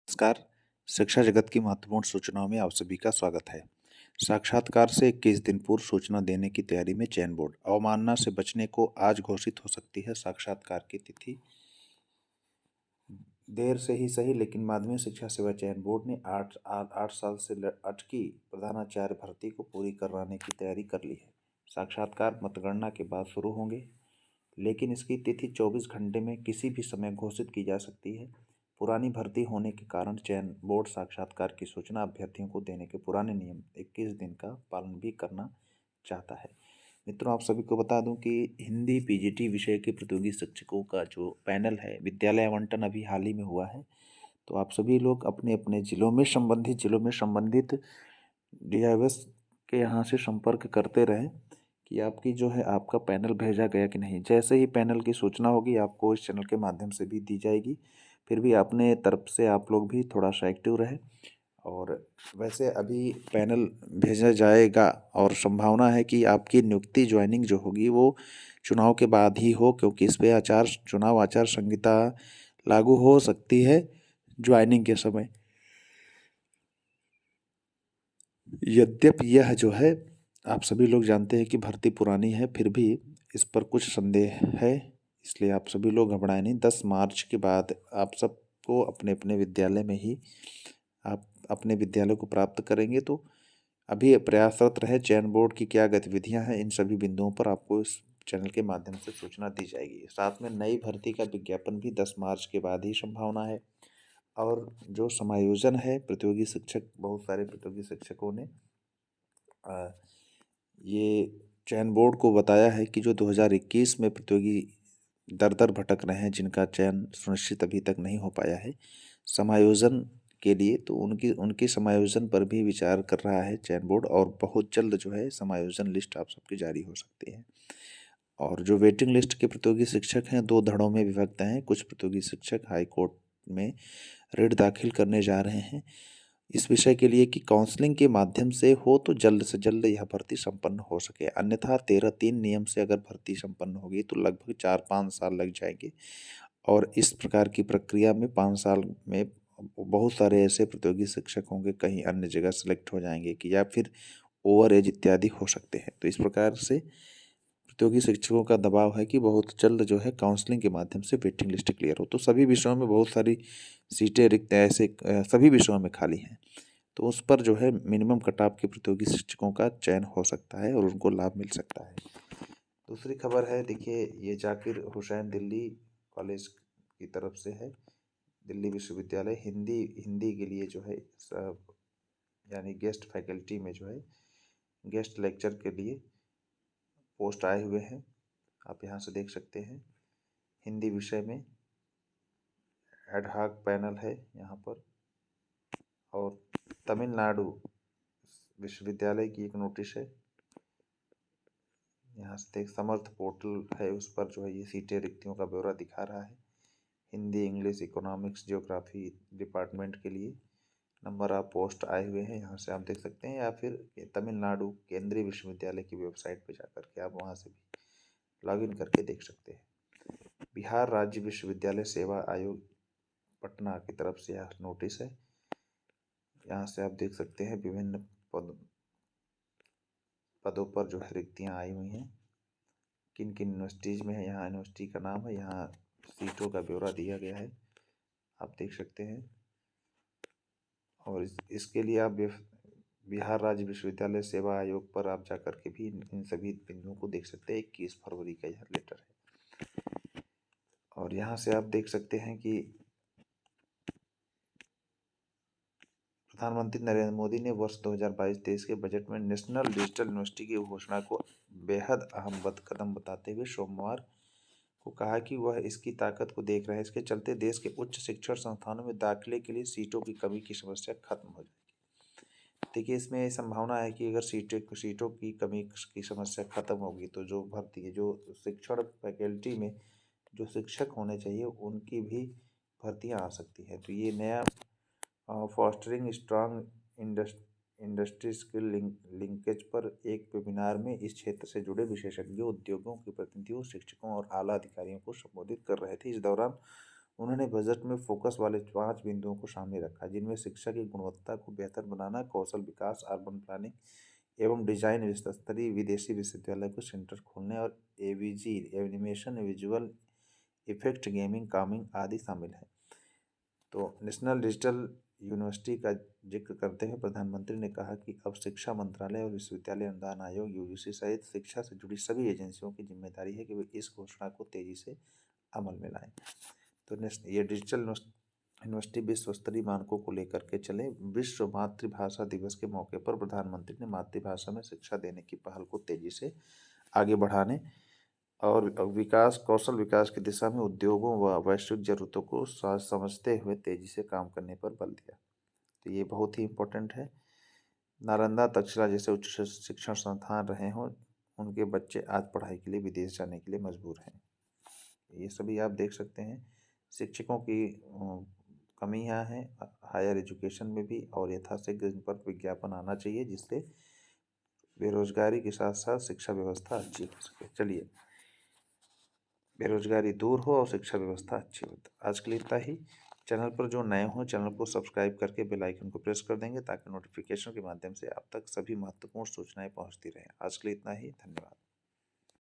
नमस्कार। शिक्षा जगत की महत्वपूर्ण सूचनाओं में आप सभी का स्वागत है। साक्षात्कार से 21 दिन पूर्व सूचना देने की तैयारी में चयन बोर्ड। अवमानना से बचने को आज घोषित हो सकती है साक्षात्कार की तिथि। देर से ही सही, लेकिन माध्यमिक शिक्षा सेवा चयन बोर्ड ने 8 साल से अटकी प्रधानाचार्य भर्ती को पूरी कराने की तैयारी कर ली है। साक्षात्कार मतगणना के बाद शुरू होंगे, लेकिन इसकी तिथि 24 घंटे में किसी भी समय घोषित की जा सकती है। पुरानी भर्ती होने के कारण चयन बोर्ड साक्षात्कार की सूचना अभ्यर्थियों को देने के पुराने नियम 21 दिन का पालन भी करना चाहता है। मित्रों, आप सभी को बता दूं कि हिंदी पीजीटी विषय के प्रतियोगी शिक्षकों का जो पैनल है, विद्यालय आवंटन अभी हाल ही में हुआ है। तो आप सभी लोग अपने अपने जिलों में संबंधित डीआईएस के यहाँ से संपर्क करते रहें कि आपकी जो है आपका पैनल भेजा गया कि नहीं। जैसे ही पैनल की सूचना होगी आपको इस चैनल के माध्यम से भी दी जाएगी। फिर भी अपने तरफ से आप लोग भी थोड़ा सा एक्टिव रहें। और वैसे अभी पैनल भेजा जाएगा और संभावना है कि आपकी नियुक्ति ज्वाइनिंग जो होगी वो चुनाव के बाद ही हो, क्योंकि इस पे चुनाव आचार संहिता लागू हो सकती है ज्वाइनिंग के समय। यद्यपि यह जो है आप सभी लोग जानते हैं कि भर्ती पुरानी है, फिर भी इस पर कुछ संदेह है, इसलिए आप सभी लोग घबराएं नहीं। 10 मार्च के बाद आप सबको अपने अपने विद्यालय में ही आप अपने विद्यालय को प्राप्त करेंगे। तो अभी प्रयासरत रहे। चयन बोर्ड की क्या गतिविधियां हैं, इन सभी बिंदुओं पर आपको इस चैनल के माध्यम से सूचना दी जाएगी। साथ में नई भर्ती का विज्ञापन भी 10 मार्च के बाद ही संभावना है। और जो समायोजन है, प्रतियोगी शिक्षक, बहुत सारे प्रतियोगी शिक्षकों ने ये चयन बोर्ड को बताया है कि जो 2021 में प्रतियोगी दर दर भटक रहे हैं, जिनका चयन सुनिश्चित अभी तक नहीं हो पाया है समायोजन के लिए, तो उनकी उनके समायोजन पर भी विचार कर रहा है चयन बोर्ड। और बहुत जल्द जो है समायोजन लिस्ट आप सबकी जारी हो सकती है। और जो वेटिंग लिस्ट के प्रतियोगी शिक्षक हैं, 2 धड़ों में विभक्त हैं। कुछ प्रतियोगी शिक्षक हाई कोर्ट में रिट दाखिल करने जा रहे हैं इस विषय के लिए कि काउंसलिंग के माध्यम से हो तो जल्द से जल्द यह भर्ती संपन्न हो सके। अन्यथा 13(3) नियम से अगर भर्ती संपन्न होगी तो लगभग 4-5 साल लग जाएंगे। और इस प्रकार की प्रक्रिया में 5 साल में बहुत सारे ऐसे प्रतियोगी शिक्षक होंगे, कहीं अन्य जगह सेलेक्ट हो जाएंगे कि या फिर ओवर एज इत्यादि हो सकते हैं। तो इस प्रकार से प्रतियोगी शिक्षकों का दबाव है कि बहुत जल्द जो है काउंसलिंग के माध्यम से वेटिंग लिस्ट क्लियर हो। तो सभी विषयों में बहुत सारी सीटें रिक्त ऐसे सभी विषयों में खाली हैं, तो उस पर जो है मिनिमम कट ऑफ के प्रतियोगी शिक्षकों का चयन हो सकता है और उनको लाभ मिल सकता है। दूसरी खबर है, देखिए, ये जाकिर हुसैन दिल्ली कॉलेज की तरफ से है। दिल्ली विश्वविद्यालय हिंदी हिंदी के लिए जो है यानी गेस्ट फैकल्टी में जो है गेस्ट लेक्चर के लिए पोस्ट आए हुए हैं। आप यहाँ से देख सकते हैं। हिंदी विषय में एडहॉक पैनल है यहाँ पर। और तमिलनाडु विश्वविद्यालय की एक नोटिस है, यहाँ से देख, समर्थ पोर्टल है, उस पर जो है ये सीटें रिक्तियों का ब्यौरा दिखा रहा है। Hindi, English, economics, geography department के लिए नंबर ऑफ पोस्ट आए हुए हैं, यहाँ से आप देख सकते हैं। या फिर तमिलनाडु केंद्रीय विश्वविद्यालय की वेबसाइट पर जाकर के आप वहाँ से भी लॉगिन करके देख सकते हैं। बिहार राज्य विश्वविद्यालय सेवा आयोग पटना की तरफ से यह नोटिस है। यहाँ से आप देख सकते हैं विभिन्न पदों पर जो है रिक्तियाँ आई हुई हैं, किन किन यूनिवर्सिटीज़ में है, यहाँ यूनिवर्सिटी का नाम है, यहाँ सीटों का ब्यौरा दिया गया है, आप देख सकते हैं। और इसके लिए आप बिहार राज्य विश्वविद्यालय सेवा आयोग पर आप जाकर के भी इन सभी बिंदुओं को देख सकते हैं। 21 फरवरी का यह लेटर है। और यहाँ से आप देख सकते हैं कि प्रधानमंत्री नरेंद्र मोदी ने वर्ष 2022-23 के बजट में नेशनल डिजिटल यूनिवर्सिटी की घोषणा को बेहद अहम कदम बताते हुए सोमवार को कहा कि वह इसकी ताकत को देख रहे हैं। इसके चलते देश के उच्च शिक्षण संस्थानों में दाखिले के लिए सीटों की कमी की समस्या खत्म हो जाएगी। देखिए, इसमें संभावना है कि अगर सीटों की कमी की समस्या खत्म होगी तो जो भर्ती है, जो शिक्षण फैकल्टी में जो शिक्षक होने चाहिए उनकी भी भर्तियाँ आ सकती हैं। तो ये नया fostering strong industry skill linkage पर एक वेबिनार में इस क्षेत्र से जुड़े विशेषज्ञों, उद्योगों के प्रतिनिधियों, शिक्षकों और आला अधिकारियों को संबोधित कर रहे थे। इस दौरान उन्होंने बजट में फोकस वाले 5 बिंदुओं को सामने रखा, जिनमें शिक्षा की गुणवत्ता को बेहतर बनाना, कौशल विकास, अर्बन प्लानिंग एवं डिजाइन, विश्वस्तरीय विदेशी विश्वविद्यालय को सेंटर खोलने और AVG animation, visual effect, gaming, कामिंग आदि शामिल हैं। तो नेशनल डिजिटल यूनिवर्सिटी का जिक्र करते हुए प्रधानमंत्री ने कहा कि अब शिक्षा मंत्रालय और विश्वविद्यालय अनुदान आयोग यूजीसी सहित शिक्षा से जुड़ी सभी एजेंसियों की जिम्मेदारी है कि वे इस घोषणा को तेजी से अमल में लाएं। तो ये डिजिटल यूनिवर्सिटी विश्व स्तरीय मानकों को लेकर के चले। विश्व मातृभाषा दिवस के मौके पर प्रधानमंत्री ने मातृभाषा में शिक्षा देने की पहल को तेजी से आगे बढ़ाने और विकास कौशल विकास की दिशा में उद्योगों व वैश्विक जरूरतों को समझते हुए तेजी से काम करने पर बल दिया। तो ये बहुत ही इम्पोर्टेंट है। नालंदा, तक्षशिला जैसे उच्च शिक्षण संस्थान रहे हों, उनके बच्चे आज पढ़ाई के लिए विदेश जाने के लिए मजबूर हैं। ये सभी आप देख सकते हैं। शिक्षकों की कमियां हैं हायर एजुकेशन में भी, और यथाशीघ्र इन पर विज्ञापन आना चाहिए, जिससे बेरोजगारी के साथ साथ शिक्षा व्यवस्था अच्छी हो सके। चलिए, बेरोजगारी दूर हो और शिक्षा व्यवस्था अच्छी हो। आज के लिए इतना ही। चैनल पर जो नए हों, चैनल को सब्सक्राइब करके बेल आइकन को प्रेस कर देंगे, ताकि नोटिफिकेशन के माध्यम से आप तक सभी महत्वपूर्ण सूचनाएं पहुंचती रहें। आज के लिए इतना ही। धन्यवाद।